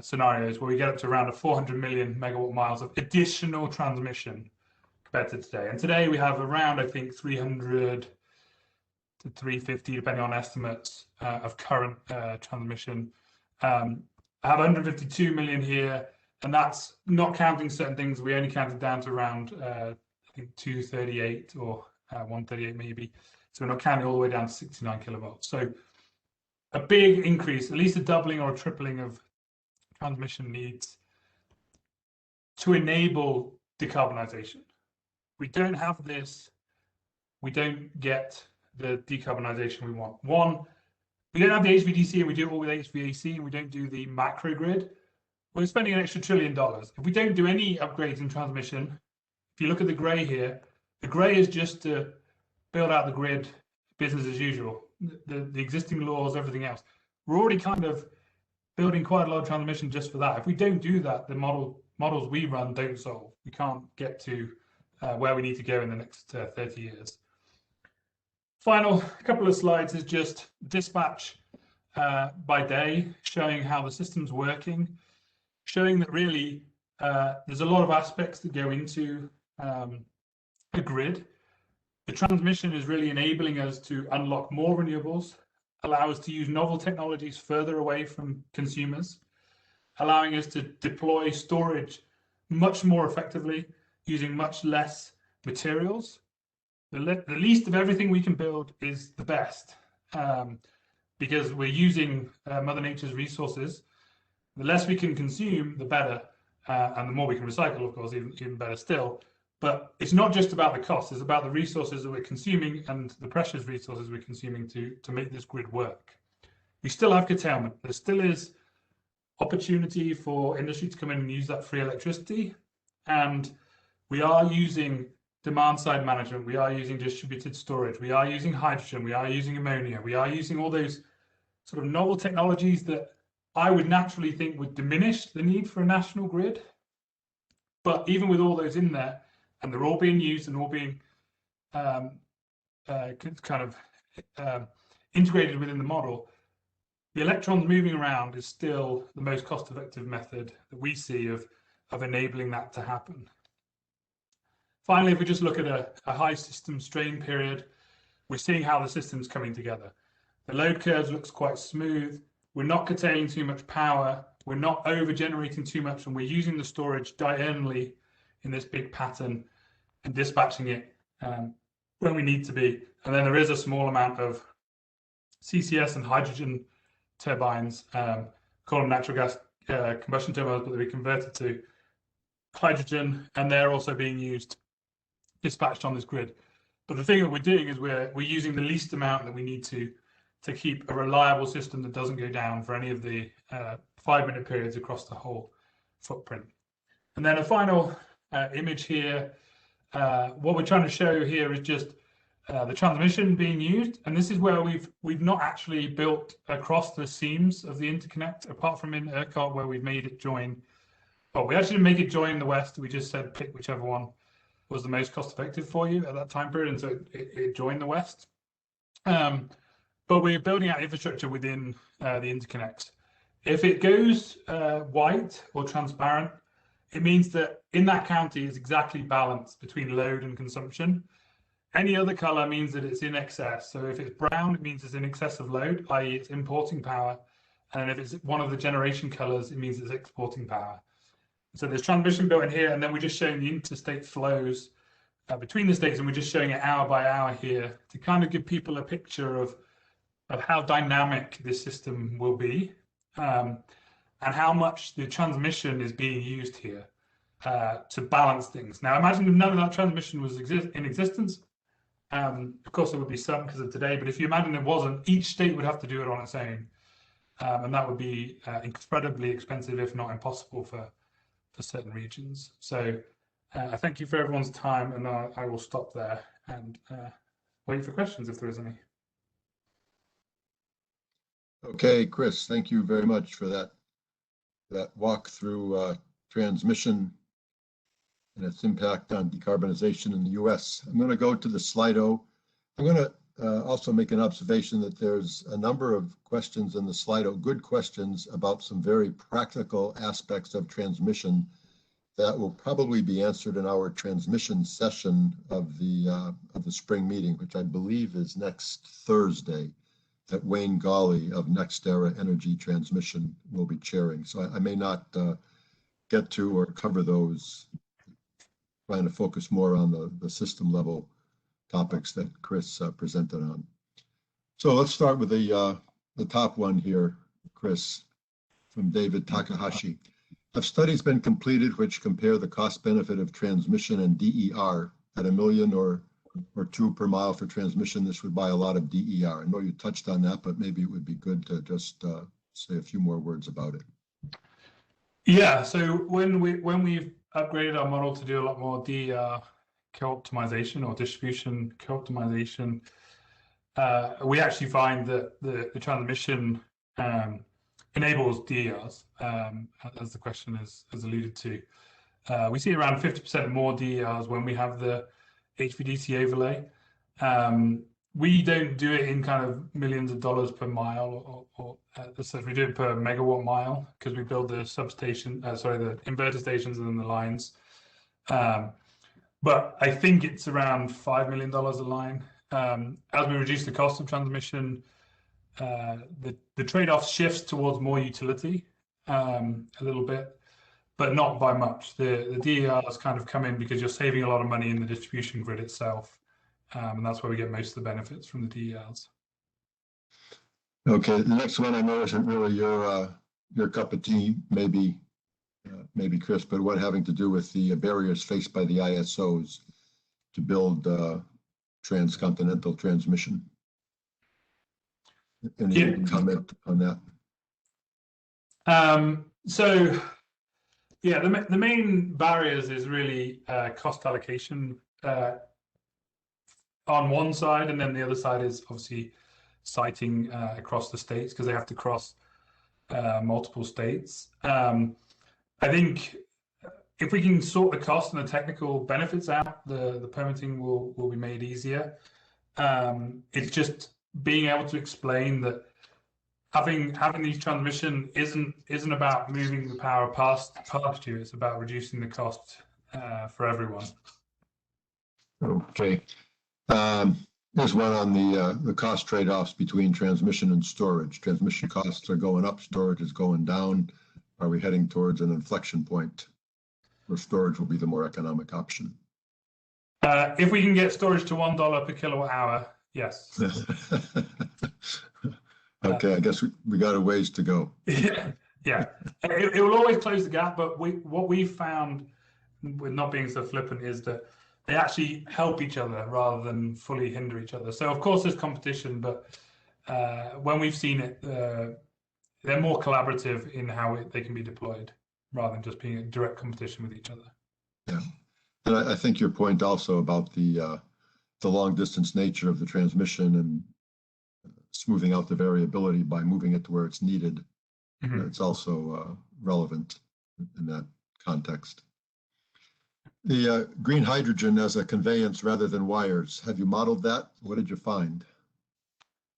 scenarios, where we get up to around 400 million megawatt miles of additional transmission compared to today. And today we have around, I think, 300 to 350, depending on estimates, of current transmission. I have 152 million here, and that's not counting certain things. We only counted down to around, I think, 238 or 138 maybe. So we're not counting all the way down to 69 kilovolts. So a big increase, at least a doubling or a tripling of transmission needs to enable decarbonisation. We don't have this, we don't get the decarbonisation we want. One, we don't have the HVDC and we do it all with HVAC and we don't do the macro grid. We're spending an extra $1 trillion. If we don't do any upgrades in transmission, if you look at the grey here, the grey is just to build out the grid, business as usual, the existing laws, everything else. We're already kind of building quite a lot of transmission just for that. If we don't do that, the models we run don't solve. We can't get to where we need to go in the next 30 years. Final couple of slides is just dispatch by day, showing how the system's working, showing that really there's a lot of aspects that go into a grid. The transmission is really enabling us to unlock more renewables, allow us to use novel technologies further away from consumers, allowing us to deploy storage much more effectively using much less materials. The least of everything we can build is the best, because we're using Mother Nature's resources. The less we can consume, the better, and the more we can recycle, of course, even better still. But it's not just about the cost, it's about the resources that we're consuming and the precious resources we're consuming to make this grid work. We still have curtailment. There still is opportunity for industry to come in and use that free electricity. And we are using demand side management, we are using distributed storage, we are using hydrogen, we are using ammonia, we are using all those sort of novel technologies that I would naturally think would diminish the need for a national grid. But even with all those in there, and they're all being used and all being integrated within the model, the electrons moving around is still the most cost-effective method that we see of enabling that to happen. Finally, if we just look at a high system strain period, we're seeing how the system's coming together. The load curves looks quite smooth. We're not curtailing too much power. We're not over-generating too much, and we're using the storage diurnally in this big pattern and dispatching it when we need to be. And then there is a small amount of CCS and hydrogen turbines, call them natural gas combustion turbines, but they'll be converted to hydrogen, and they're also being used, dispatched on this grid. But the thing that we're doing is we're using the least amount that we need to keep a reliable system that doesn't go down for any of the 5-minute periods across the whole footprint. And then a final image here. What we're trying to show here is just the transmission being used, and this is where we've not actually built across the seams of the interconnect, apart from in ERCOT where we've made it join. Well, we actually didn't make it join the west. We just said pick whichever one was the most cost effective for you at that time period, and so it joined the west. But we're building out infrastructure within the interconnects. If it goes white or transparent, it means that in that county is exactly balanced between load and consumption. Any other color means that it's in excess. So if it's brown, it means it's in excess of load, i.e. it's importing power. And if it's one of the generation colors, it means it's exporting power. So there's transmission built in here, and then we're just showing the interstate flows between the states, and we're just showing it hour by hour here to kind of give people a picture of how dynamic this system will be, and how much the transmission is being used here to balance things. Now, imagine if none of that transmission was in existence. Of course, there would be some because of today, but if you imagine it wasn't, each state would have to do it on its own, and that would be incredibly expensive, if not impossible, for certain regions. So I thank you for everyone's time, and I will stop there and wait for questions if there is any. Okay, Chris, thank you very much for that walk through transmission and its impact on decarbonization in the US. I'm going to go to the Slido. I'm going to also make an observation that there's a number of questions in the Slido, good questions about some very practical aspects of transmission that will probably be answered in our transmission session of the spring meeting, which I believe is next Thursday, that Wayne Gawley of NextEra Energy Transmission will be chairing. So I may not get to or cover those, trying to focus more on the system level topics that Chris presented on. So let's start with the top one here, Chris, from David Takahashi. Have studies been completed which compare the cost benefit of transmission and DER at 1 million or or $2 per mile for transmission, this would buy a lot of DER. I know you touched on that, but maybe it would be good to just say a few more words about it. Yeah, so when we've upgraded our model to do a lot more DER co-optimization or distribution co-optimization, we actually find that the transmission enables DERs, as the question has alluded to. We see around 50% more DERs when we have the HVDC overlay. We don't do it in kind of millions of dollars per mile, or so we do it per megawatt mile because we build the substation, the inverter stations and then the lines. But I think it's around $5 million a line. As we reduce the cost of transmission, the trade-off shifts towards more utility a little bit, but not by much. The DERs kind of come in because you're saving a lot of money in the distribution grid itself, and that's where we get most of the benefits from the DERs. Okay, the next one I know isn't really your cup of tea, maybe Chris, but what having to do with the barriers faced by the ISOs to build transcontinental transmission. Any comment on that? So, yeah, the main barriers is really cost allocation on one side, and then the other side is obviously siting across the states because they have to cross multiple states. I think if we can sort the cost and the technical benefits out, the permitting will be made easier. It's just being able to explain that having these transmission isn't about moving the power past you. It's about reducing the cost for everyone. Okay. There's one on the cost trade-offs between transmission and storage. Transmission costs are going up, storage is going down. Are we heading towards an inflection point where storage will be the more economic option? If we can get storage to $1 per kilowatt hour, yes. Okay, I guess we got a ways to go. Yeah. It will always close the gap, but what we've found, with not being so flippant, is that they actually help each other rather than fully hinder each other. So of course there's competition, but when we've seen it, they're more collaborative in how they can be deployed rather than just being in direct competition with each other. Yeah, and I think your point also about the long distance nature of the transmission and smoothing out the variability by moving it to where it's needed, it's also relevant in that context. The green hydrogen as a conveyance rather than wires, have you modeled that? What did you find?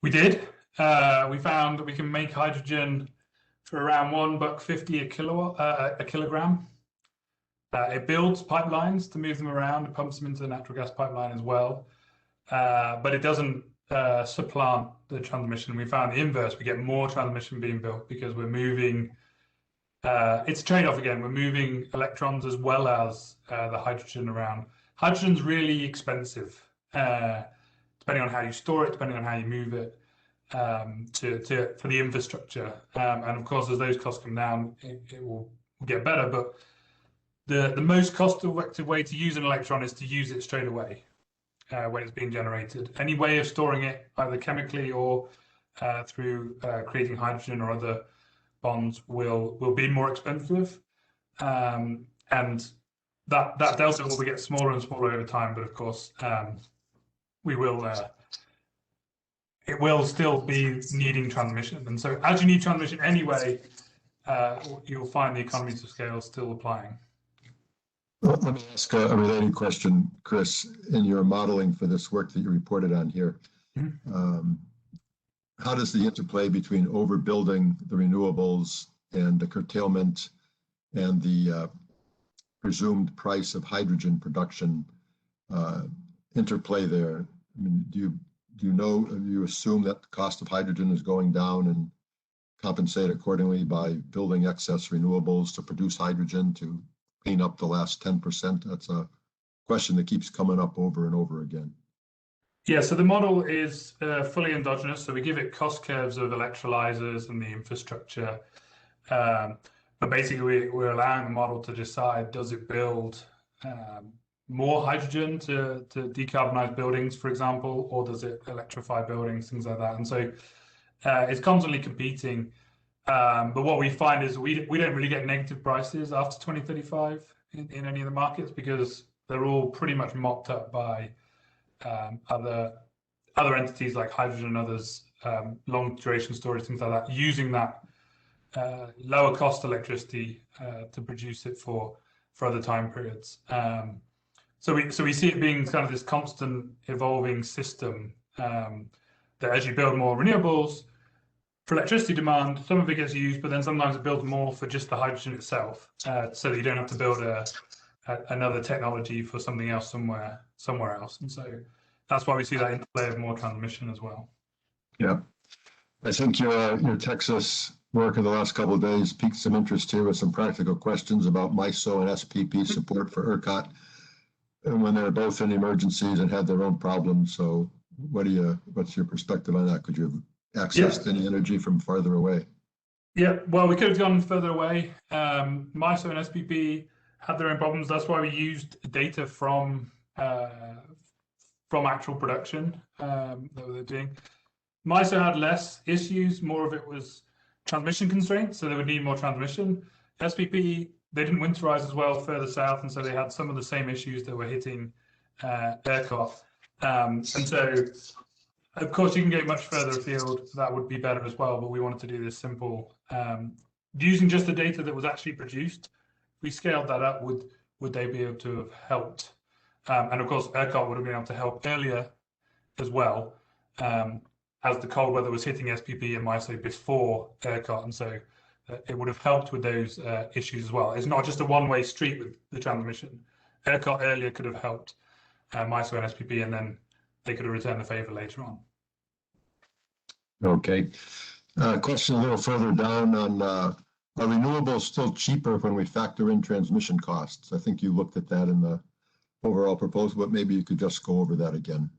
We did. We found that we can make hydrogen for around $1.50 a kilogram. It builds pipelines to move them around. It pumps them into the natural gas pipeline as well, but it doesn't supplant the transmission. We found the inverse. We get more transmission being built because we're moving. It's a trade-off again. We're moving electrons as well as the hydrogen around. Hydrogen's really expensive, depending on how you store it, depending on how you move it. For the infrastructure, and of course as those costs come down it will get better, but the most cost-effective way to use an electron is to use it straight away when it's being generated. Any way of storing it either chemically or through creating hydrogen or other bonds will be more expensive, and that delta will get smaller and smaller over time, but of course it will still be needing transmission. And so as you need transmission anyway, you'll find the economies of scale still applying. Well, let me ask a related question, Chris. In your modeling for this work that you reported on here, how does the interplay between overbuilding the renewables and the curtailment and the presumed price of hydrogen production interplay there? I mean, do you assume that the cost of hydrogen is going down and compensate accordingly by building excess renewables to produce hydrogen to clean up the last 10%? That's a question that keeps coming up over and over again. Yeah, so the model is fully endogenous. So we give it cost curves of electrolyzers and the infrastructure. But basically we're allowing the model to decide, does it build more hydrogen to decarbonize buildings, for example, or does it electrify buildings, things like that? And so it's constantly competing. But what we find is we don't really get negative prices after 2035 in any of the markets, because they're all pretty much mopped up by other entities like hydrogen and others, long duration storage, things like that, using that lower cost electricity to produce it for other time periods. So we see it being kind of this constant evolving system, that as you build more renewables for electricity demand, some of it gets used, but then sometimes it builds more for just the hydrogen itself, so that you don't have to build another technology for something else somewhere else. And so that's why we see that interplay of more transmission as well. Yeah, I think your Texas work in the last couple of days piqued some interest here with some practical questions about MISO and SPP support for ERCOT, and when they're both in emergencies and had their own problems. So what's your perspective on that? Could you have accessed any energy from farther away? Yeah, well, we could have gone further away. MISO and SPP had their own problems. That's why we used data from actual production that they're doing. MISO had less issues, more of it was transmission constraints, so they would need more transmission. SPP, they didn't winterize as well further south, and so they had some of the same issues that were hitting ERCOT. And so, of course, you can get much further afield. That would be better as well, but we wanted to do this simple. Using just the data that was actually produced, we scaled that up, would they be able to have helped? And of course, ERCOT would have been able to help earlier as well, as the cold weather was hitting SPP and MISO before ERCOT, and so it would have helped with those issues as well. It's not just a one-way street with the transmission. ERCOT earlier could have helped MISO and SPP, and then they could have returned the favor later on. Okay. Question a little further down on, are renewables still cheaper when we factor in transmission costs? I think you looked at that in the overall proposal, but maybe you could just go over that again.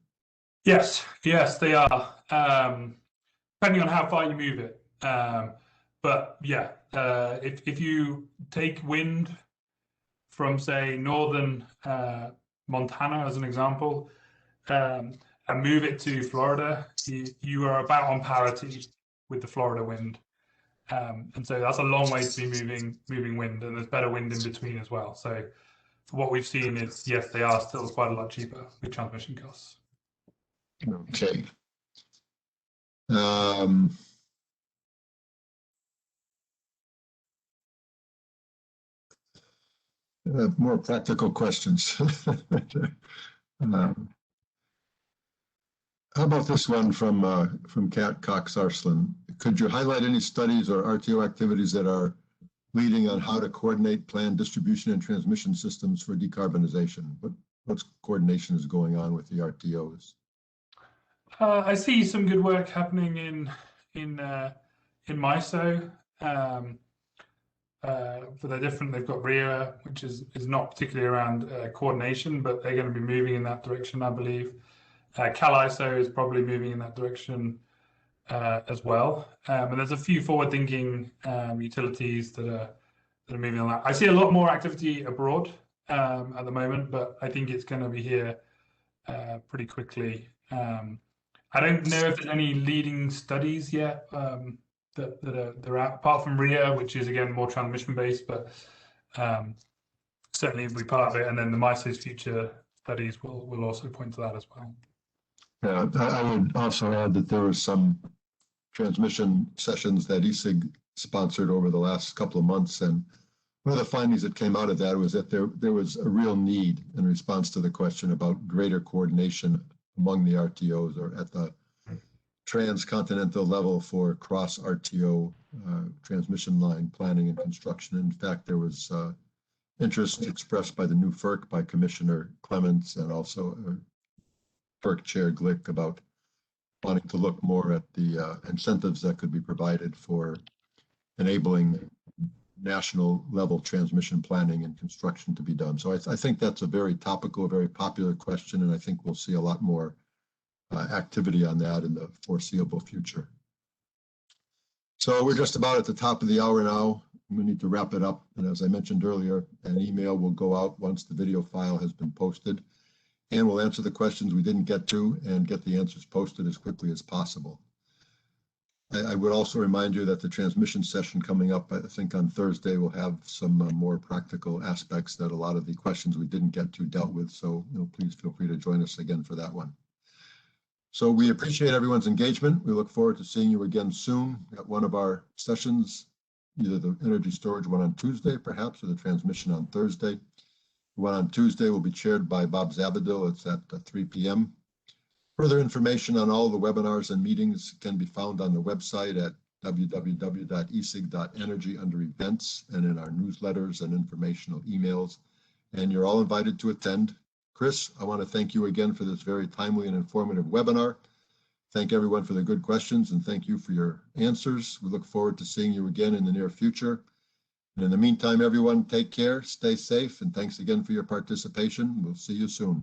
Yes, they are, depending on how far you move it. But yeah, if you take wind from, say, northern Montana as an example, and move it to Florida, you are about on parity with the Florida wind. And so that's a long way to be moving wind, and there's better wind in between as well. So what we've seen is, yes, they are still quite a lot cheaper with transmission costs. Okay. More practical questions. How about this one from Kat Cox-Arslan? Could you highlight any studies or RTO activities that are leading on how to coordinate planned distribution and transmission systems for decarbonization? What's coordination is going on with the RTOs? I see some good work happening in MISO. For the different, they've got RIA, which is not particularly around coordination, but they're going to be moving in that direction, I believe. CalISO is probably moving in that direction as well. And there's a few forward-thinking utilities that are moving on that. I see a lot more activity abroad at the moment, but I think it's going to be here pretty quickly. I don't know if there's any leading studies yet that are out, apart from RIA, which is again more transmission based, but certainly will be part of it. And then the MISO's future studies will also point to that as well. Yeah, I would also add that there were some transmission sessions that ESIG sponsored over the last couple of months, and one of the findings that came out of that was that there was a real need in response to the question about greater coordination among the RTOs or at the transcontinental level for cross RTO transmission line planning and construction. In fact, there was interest expressed by the new FERC, by Commissioner Clements, and also FERC Chair Glick, about wanting to look more at the incentives that could be provided for enabling national level transmission planning and construction to be done. So I think that's a very topical, very popular question, and I think we'll see a lot more activity on that in the foreseeable future. So we're just about at the top of the hour now. we need to wrap it up. And as I mentioned earlier, an email will go out once the video file has been posted, and we'll answer the questions we didn't get to and get the answers posted as quickly as possible. I would also remind you that the transmission session coming up, I think on Thursday, will have some more practical aspects that a lot of the questions we didn't get to dealt with. So please feel free to join us again for that one. So we appreciate everyone's engagement. We look forward to seeing you again soon at one of our sessions, either the energy storage one on Tuesday, perhaps, or the transmission on Thursday. The one on Tuesday will be chaired by Bob Zabadil. It's at 3 p.m. Further information on all the webinars and meetings can be found on the website at www.esig.energy under events and in our newsletters and informational emails. And you're all invited to attend. Chris, I want to thank you again for this very timely and informative webinar. Thank everyone for the good questions and thank you for your answers. We look forward to seeing you again in the near future. And in the meantime, everyone, take care, stay safe, and thanks again for your participation. We'll see you soon.